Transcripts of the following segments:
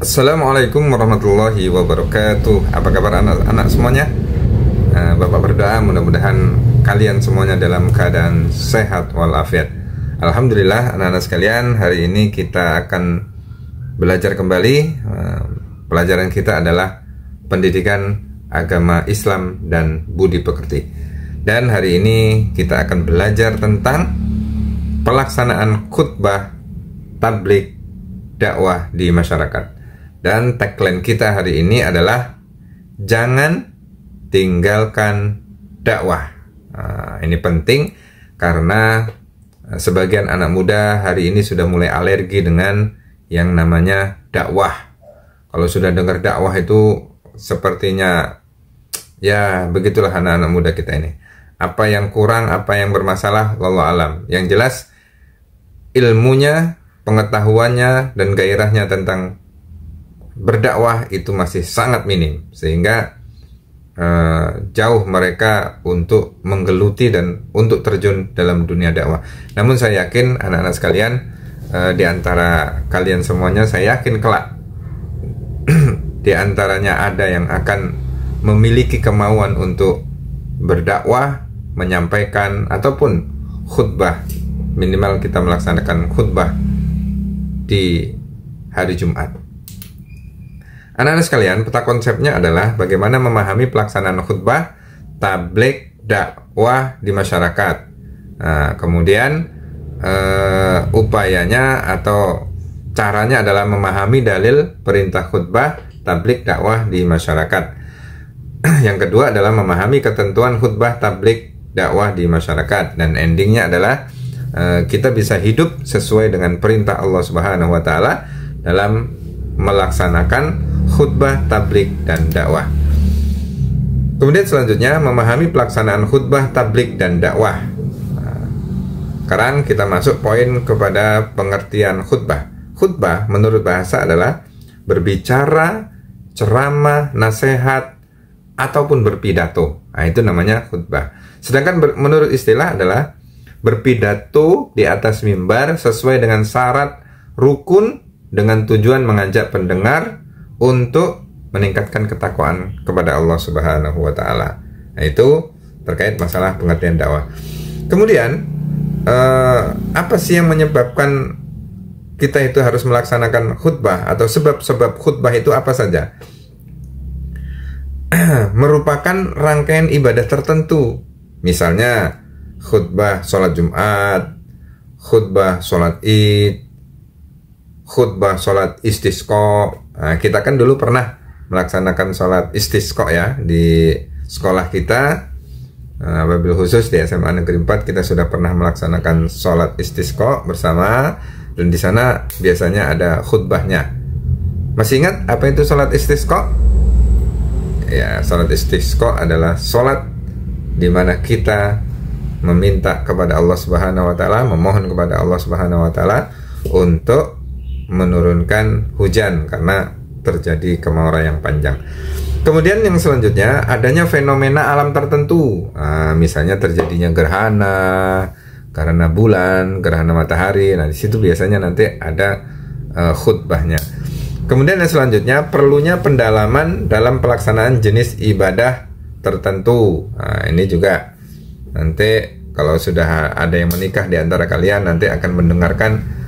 Assalamualaikum warahmatullahi wabarakatuh. Apa kabar anak-anak semuanya? Bapak berdoa mudah-mudahan kalian semuanya dalam keadaan sehat walafiat. Alhamdulillah anak-anak sekalian, hari ini kita akan belajar kembali. Pelajaran kita adalah pendidikan agama Islam dan budi pekerti. Dan hari ini kita akan belajar tentang pelaksanaan khutbah tabligh dakwah di masyarakat. Dan tagline kita hari ini adalah jangan tinggalkan dakwah. Ini penting karena sebagian anak muda hari ini sudah mulai alergi dengan yang namanya dakwah. Kalau sudah dengar dakwah itu sepertinya ya begitulah anak-anak muda kita ini. Apa yang kurang, apa yang bermasalah, wallahu alam. Yang jelas ilmunya, pengetahuannya dan gairahnya tentang berdakwah itu masih sangat minim, sehingga jauh mereka untuk menggeluti dan untuk terjun dalam dunia dakwah. Namun saya yakin anak-anak sekalian, di antara kalian semuanya saya yakin kelak di antaranya ada yang akan memiliki kemauan untuk berdakwah, menyampaikan ataupun khutbah. Minimal kita melaksanakan khutbah di hari Jumat. Anak-anak sekalian, peta konsepnya adalah bagaimana memahami pelaksanaan khutbah tabligh dakwah di masyarakat. Kemudian upayanya atau caranya adalah memahami dalil perintah khutbah tabligh dakwah di masyarakat. Yang kedua adalah memahami ketentuan khutbah tabligh dakwah di masyarakat, dan endingnya adalah kita bisa hidup sesuai dengan perintah Allah Subhanahu wa taala dalam melaksanakan khutbah tabligh dan dakwah. Kemudian selanjutnya memahami pelaksanaan khutbah tabligh dan dakwah. Sekarang kita masuk poin kepada pengertian khutbah. Khutbah menurut bahasa adalah berbicara, ceramah, nasihat ataupun berpidato. Itu namanya khutbah. Sedangkan menurut istilah adalah berpidato di atas mimbar sesuai dengan syarat rukun dengan tujuan mengajak pendengar untuk meningkatkan ketakwaan kepada Allah Subhanahu wa taala. Itu terkait masalah pengertian dakwah. Kemudian apa sih yang menyebabkan kita itu harus melaksanakan khutbah, atau sebab-sebab khutbah itu apa saja? Merupakan rangkaian ibadah tertentu. Misalnya khutbah sholat Jumat, khutbah sholat Id, khutbah sholat istisqa. Kita kan dulu pernah melaksanakan sholat istisqa ya di sekolah kita. Wabil khusus di SMA Negeri 4 kita sudah pernah melaksanakan sholat istisqa bersama, dan di sana biasanya ada khutbahnya. Masih ingat apa itu sholat istisqa? Ya, sholat istisqa adalah sholat di mana kita meminta kepada Allah Subhanahu wa taala, memohon kepada Allah Subhanahu wa taala untuk menurunkan hujan karena terjadi kemarau yang panjang. Kemudian yang selanjutnya adanya fenomena alam tertentu, misalnya terjadinya gerhana karena bulan, gerhana matahari. Nah, di situ biasanya nanti ada khutbahnya. Kemudian yang selanjutnya perlunya pendalaman dalam pelaksanaan jenis ibadah tertentu. Ini juga nanti kalau sudah ada yang menikah di antara kalian nanti akan mendengarkan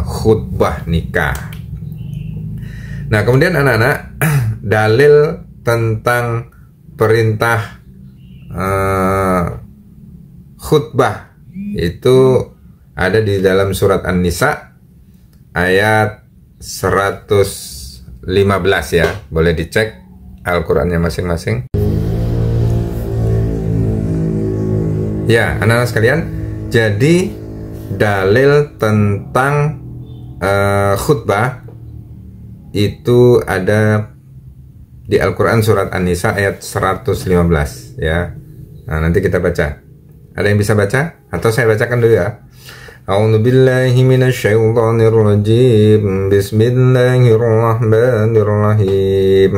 khutbah nikah. Nah, kemudian anak-anak, dalil tentang perintah khutbah itu ada di dalam surat An-Nisa ayat 115 ya. Boleh dicek Al-Qur'annya masing-masing. Ya, anak-anak sekalian, jadi dalil tentang khutbah itu ada di Al-Quran surat An-Nisa ayat 115 ya. Nah, nanti kita baca. Ada yang bisa baca? Atau saya bacakan dulu ya. A'udzubillahi minasyaitonirrajim. Bismillahirrahmanirrahim.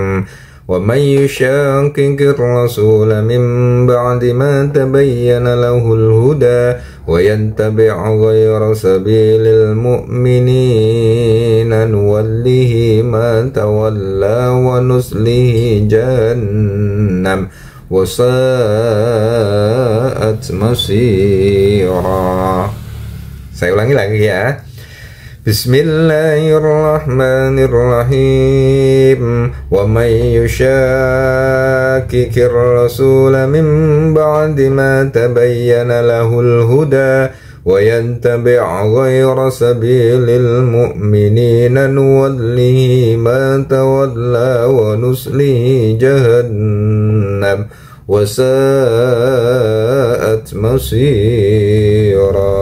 Wa may yushaqiqir rasula min ba'di ma tabayyana lahul huda ويتبع غير سبيل المؤمنين نوله ما تولى ونصله جهنم وساءت مصيرا. Saya ulangi lagi ya. Bismillahirrahmanirrahim. Wa may yushakkikir rasula min ba'di ma tabayyana lahul huda wa yattabi' ghayra sabilil mu'minina nuwallihi ma tawalla wa nuslihi jahannam wa sa'at masira.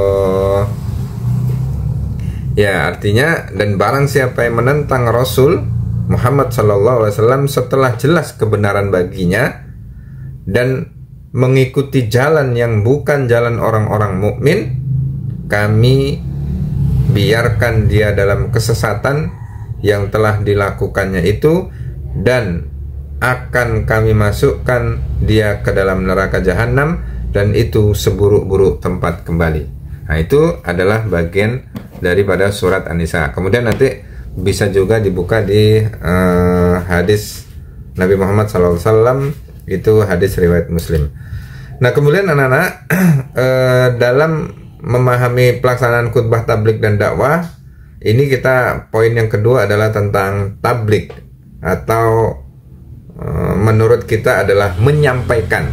Ya, artinya, dan barang siapa yang menentang Rasul Muhammad SAW setelah jelas kebenaran baginya dan mengikuti jalan yang bukan jalan orang-orang mukmin, kami biarkan dia dalam kesesatan yang telah dilakukannya itu, dan akan kami masukkan dia ke dalam neraka jahanam, dan itu seburuk-buruk tempat kembali. Nah, itu adalah bagian daripada surat An-Nisa. Kemudian nanti bisa juga dibuka di hadis Nabi Muhammad SAW, itu hadis riwayat Muslim. Nah, kemudian anak-anak, dalam memahami pelaksanaan khutbah tablik dan dakwah, ini kita poin yang kedua adalah tentang tablik, atau menurut kita adalah menyampaikan.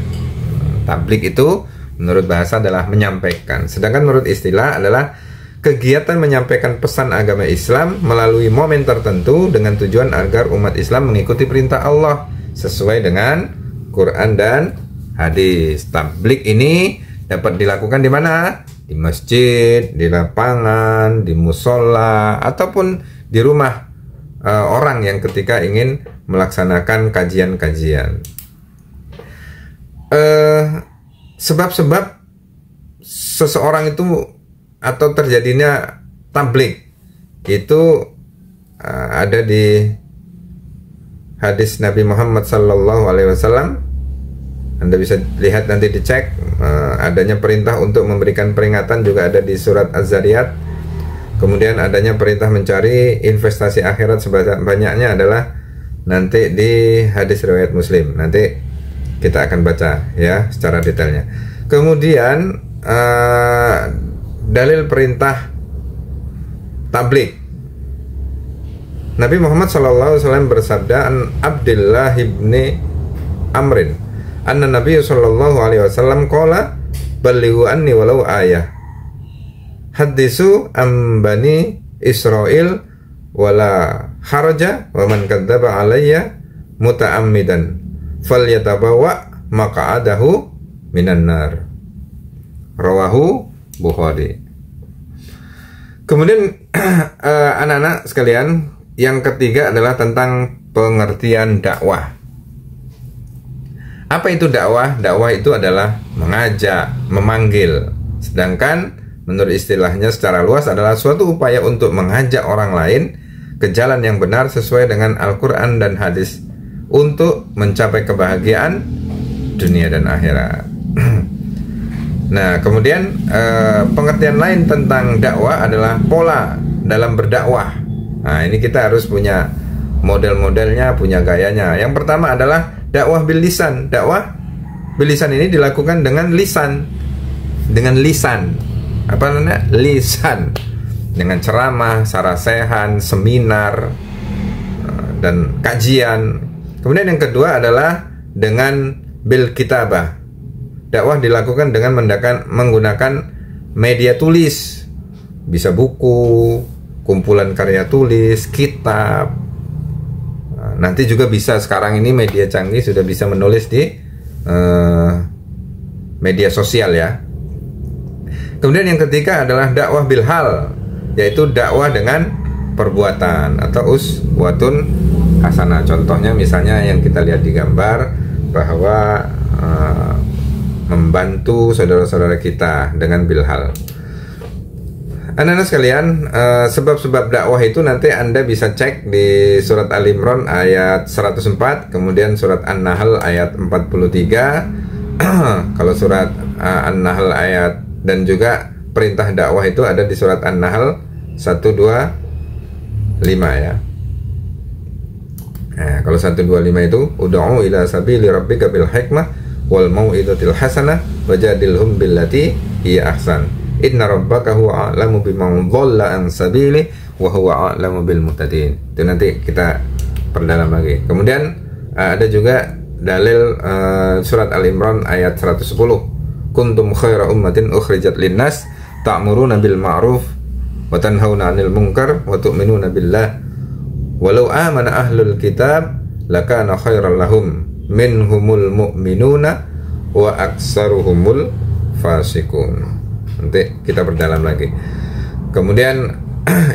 Tablik itu menurut bahasa adalah menyampaikan, sedangkan menurut istilah adalah kegiatan menyampaikan pesan agama Islam melalui momen tertentu dengan tujuan agar umat Islam mengikuti perintah Allah sesuai dengan Quran dan hadis. Tablik ini dapat dilakukan di mana? Di masjid, di lapangan, di musola, ataupun di rumah orang yang ketika ingin melaksanakan kajian-kajian. Sebab-sebab seseorang itu atau terjadinya tablik itu ada di hadis Nabi Muhammad SAW. Anda bisa lihat, nanti dicek, adanya perintah untuk memberikan peringatan juga ada di surat Az-Zariyat. Kemudian adanya perintah mencari investasi akhirat sebanyak-banyaknya adalah nanti di hadis riwayat Muslim. Nanti kita akan baca ya secara detailnya. Kemudian dalil perintah tablik. Nabi Muhammad SAW bersabda, an Abdullah ibni Amrin, anna Nabi SAW qala balighu anni walau ayah, hadisu am bani Israel wala haraja wa man kadzdzaba alayya muta'ammidan falyatabawa maq'adahu minan nar. Rawahu Bukhari. Kemudian anak-anak sekalian, yang ketiga adalah tentang pengertian dakwah. Apa itu dakwah? Dakwah itu adalah mengajak, memanggil. Sedangkan menurut istilahnya secara luas adalah suatu upaya untuk mengajak orang lain ke jalan yang benar sesuai dengan Al-Quran dan hadis untuk mencapai kebahagiaan dunia dan akhirat. Nah, kemudian pengertian lain tentang dakwah adalah pola dalam berdakwah. Nah, ini kita harus punya model-modelnya, punya gayanya. Yang pertama adalah dakwah bil lisan. Dakwah bil lisan ini dilakukan dengan lisan. Dengan lisan. Apa namanya? Lisan. Dengan ceramah, sarasehan, seminar, dan kajian. Kemudian yang kedua adalah dengan bil kitabah. Dakwah dilakukan dengan menggunakan media tulis. Bisa buku, kumpulan karya tulis, kitab. Nanti juga bisa, sekarang ini media canggih sudah bisa menulis di media sosial ya. Kemudian yang ketiga adalah dakwah bil hal, yaitu dakwah dengan perbuatan atau uswatun hasanah. Contohnya misalnya yang kita lihat di gambar, bahwa membantu saudara-saudara kita dengan bilhal. Anak-anak sekalian, sebab-sebab dakwah itu nanti Anda bisa cek di surat Al-Imran ayat 104, kemudian surat An-Nahl ayat 43. Kalau surat An-Nahl ayat dan juga perintah dakwah itu ada di surat An-Nahl 125 ya. Nah, kalau 125 itu ud'u ila sabili rabbika bil hikmah wal mau'izatil hasanah wajadilhum billati hiya ahsan. Inna rabbaka huwa a'lamu biman dhalla an sabili wa huwa a'lamu bil muhtadin. Itu nanti kita perdalam lagi. Kemudian ada juga dalil surat Al-Imran ayat 110. Kuntum khaira ummatin ukhrijat linnas ta'muruna bil ma'ruf wa tanhauna 'anil munkar wa tu'minuna billah. Walau amana ahlul kitab lakana khairan lahum minhumul mu'minuna wa aksaruhumul fasikun. Nanti kita perdalam lagi. Kemudian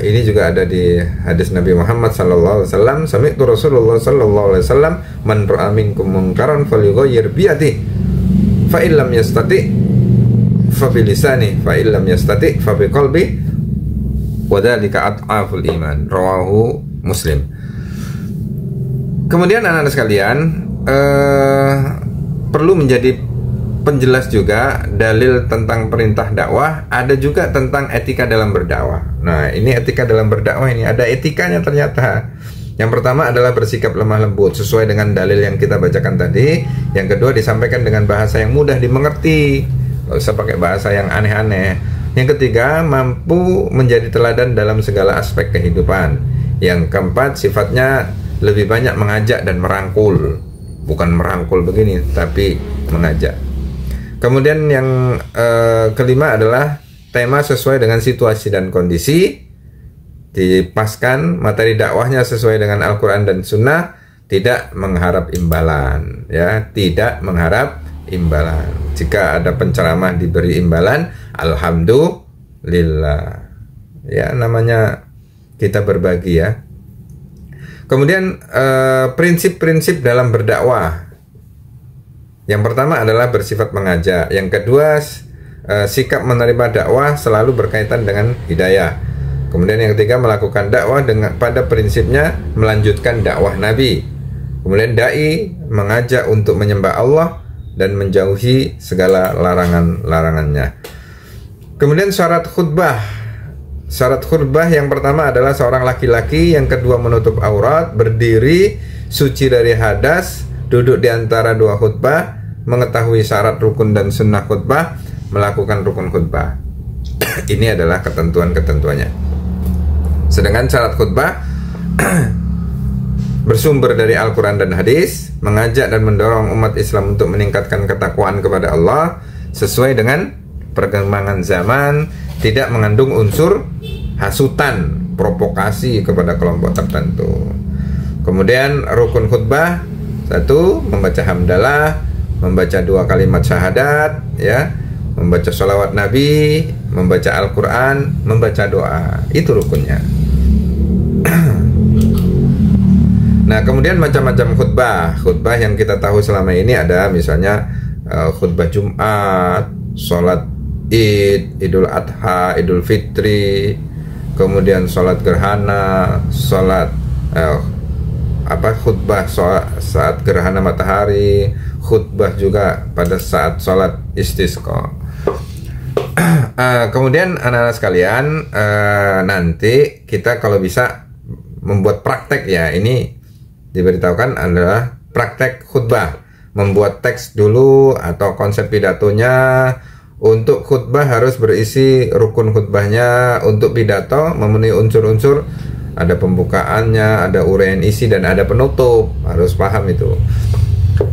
ini juga ada di hadis Nabi Muhammad sallallahu alaihi wasallam, sami'tu Rasulullah sallallahu alaihi wasallam, man ra'a minkum munkaran falyughayyir bi yadihi, fa illam yastati fa bi lisani, fa illam yastati fa bi qalbi, wa dzalika ad'aful iman. Rawahu Muslim. Kemudian anak-anak sekalian, perlu menjadi penjelas juga dalil tentang perintah dakwah, ada juga tentang etika dalam berdakwah. Nah, ini etika dalam berdakwah, ini ada etikanya ternyata. Yang pertama adalah bersikap lemah lembut sesuai dengan dalil yang kita bacakan tadi. Yang kedua, disampaikan dengan bahasa yang mudah dimengerti, nggak usah pakai bahasa yang aneh-aneh. Yang ketiga, mampu menjadi teladan dalam segala aspek kehidupan. Yang keempat, sifatnya lebih banyak mengajak dan merangkul, bukan merangkul begini, tapi mengajak. Kemudian yang kelima adalah tema sesuai dengan situasi dan kondisi, dipaskan materi dakwahnya sesuai dengan Al-Quran dan Sunnah, tidak mengharap imbalan, ya, tidak mengharap imbalan. Jika ada penceramah diberi imbalan, alhamdulillah, ya, namanya kita berbagi ya. Kemudian prinsip-prinsip dalam berdakwah. Yang pertama adalah bersifat mengajak. Yang kedua, sikap menerima dakwah selalu berkaitan dengan hidayah. Kemudian yang ketiga, melakukan dakwah dengan pada prinsipnya melanjutkan dakwah Nabi. Kemudian dai mengajak untuk menyembah Allah dan menjauhi segala larangan-larangannya. Kemudian syarat khutbah. Syarat khutbah yang pertama adalah seorang laki-laki, yang kedua menutup aurat, berdiri, suci dari hadas, duduk di antara dua khutbah, mengetahui syarat rukun dan sunnah khutbah, melakukan rukun khutbah. Ini adalah ketentuan-ketentuannya. Sedangkan syarat khutbah bersumber dari Al-Quran dan hadis, mengajak dan mendorong umat Islam untuk meningkatkan ketakwaan kepada Allah sesuai dengan perkembangan zaman, tidak mengandung unsur hasutan, provokasi kepada kelompok tertentu. Kemudian rukun khutbah, satu, membaca hamdalah, membaca 2 kalimat syahadat, ya, membaca sholawat Nabi, membaca Al-Quran, membaca doa. Itu rukunnya. Nah, kemudian macam-macam khutbah. Khutbah yang kita tahu selama ini ada misalnya khutbah Jumat, sholat Id, Idul Adha, Idul Fitri, kemudian sholat gerhana, sholat khutbah saat gerhana matahari, khutbah juga pada saat sholat istisqa. Kemudian anak-anak sekalian, nanti kita kalau bisa membuat praktek, ya, ini diberitahukan adalah praktek khutbah, membuat teks dulu atau konsep pidatonya. Untuk khutbah harus berisi rukun khutbahnya. Untuk pidato memenuhi unsur-unsur, ada pembukaannya, ada uraian isi, dan ada penutup. Harus paham itu.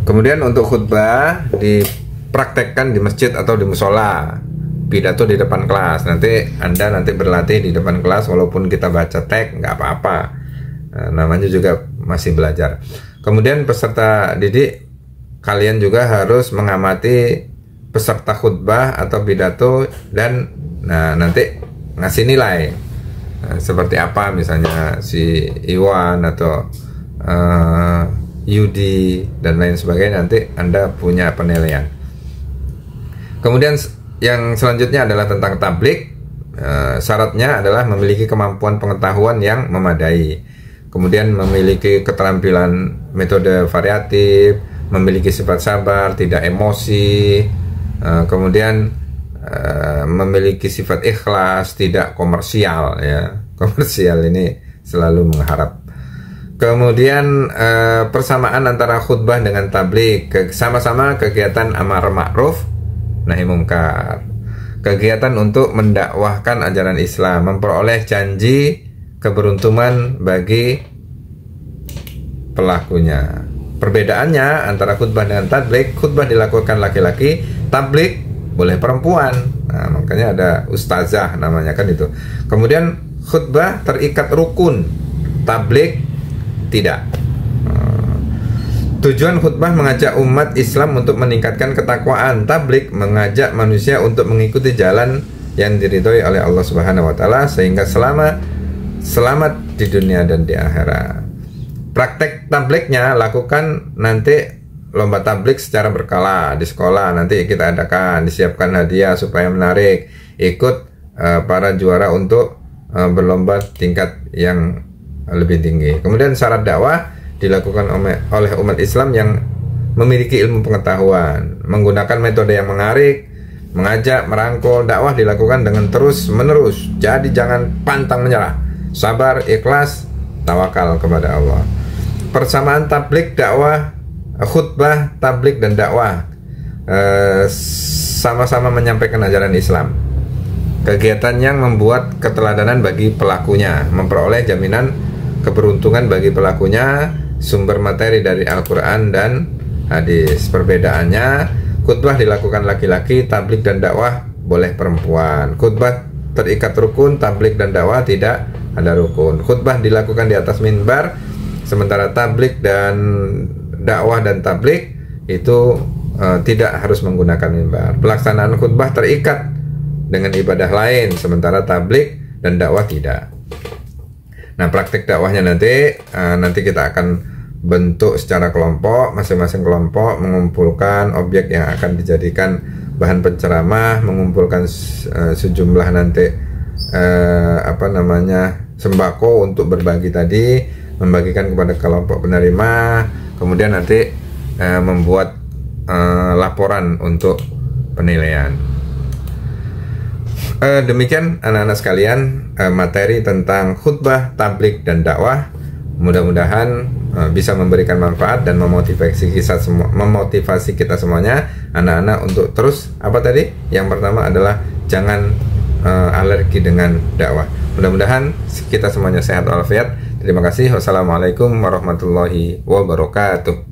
Kemudian untuk khutbah dipraktekkan di masjid atau di musola. Pidato di depan kelas. Anda nanti berlatih di depan kelas, walaupun kita baca teks nggak apa-apa. Namanya juga masih belajar. Kemudian peserta didik, kalian juga harus mengamati peserta khutbah atau pidato dan nanti ngasih nilai. Seperti apa misalnya si Iwan atau Yudi dan lain sebagainya, nanti Anda punya penilaian. Kemudian yang selanjutnya adalah tentang tablik. Syaratnya adalah memiliki kemampuan pengetahuan yang memadai, kemudian memiliki keterampilan metode variatif, memiliki sifat sabar, tidak emosi, kemudian memiliki sifat ikhlas, tidak komersial ya. Komersial ini selalu mengharap. Kemudian persamaan antara khutbah dengan tabligh, sama-sama kegiatan amar ma'ruf nahi mungkar, kegiatan untuk mendakwahkan ajaran Islam, memperoleh janji keberuntungan bagi pelakunya. Perbedaannya antara khutbah dengan tabligh, khutbah dilakukan laki-laki, tabligh boleh perempuan. Nah, makanya ada ustazah namanya kan itu. Kemudian khutbah terikat rukun, tabligh tidak. Tujuan khutbah mengajak umat Islam untuk meningkatkan ketakwaan, tabligh mengajak manusia untuk mengikuti jalan yang diridhoi oleh Allah Subhanahu wa taala sehingga selamat di dunia dan di akhirat. Praktek tablighnya lakukan nanti lomba tabligh secara berkala di sekolah, nanti kita adakan, disiapkan hadiah supaya menarik, ikut para juara untuk berlomba tingkat yang lebih tinggi. Kemudian syarat dakwah dilakukan oleh umat Islam yang memiliki ilmu pengetahuan, menggunakan metode yang menarik, mengajak, merangkul. Dakwah dilakukan dengan terus menerus, jadi jangan pantang menyerah, sabar, ikhlas, tawakal kepada Allah. Persamaan tabligh, dakwah, khutbah, tabligh dan dakwah sama-sama menyampaikan ajaran Islam. Kegiatan yang membuat keteladanan bagi pelakunya, memperoleh jaminan keberuntungan bagi pelakunya, sumber materi dari Al-Quran dan hadis. Perbedaannya, khutbah dilakukan laki-laki, tabligh dan dakwah boleh perempuan. Khutbah terikat rukun, tabligh dan dakwah tidak ada rukun. Khutbah dilakukan di atas minbar, sementara tabligh dan dakwah dan tabligh itu tidak harus menggunakan minbar. Pelaksanaan khutbah terikat dengan ibadah lain, sementara tabligh dan dakwah tidak. Nah, praktik dakwahnya nanti kita akan bentuk secara kelompok, masing-masing kelompok mengumpulkan objek yang akan dijadikan bahan penceramah, mengumpulkan sejumlah nanti sembako untuk berbagi tadi, membagikan kepada kelompok penerima, kemudian nanti membuat laporan untuk penilaian. Demikian anak-anak sekalian, materi tentang khutbah, tabligh dan dakwah. Mudah-mudahan bisa memberikan manfaat dan memotivasi kita semuanya, anak-anak, untuk terus yang pertama adalah jangan alergi dengan dakwah. Mudah-mudahan kita semuanya sehat walafiat. Terima kasih. Wassalamualaikum warahmatullahi wabarakatuh.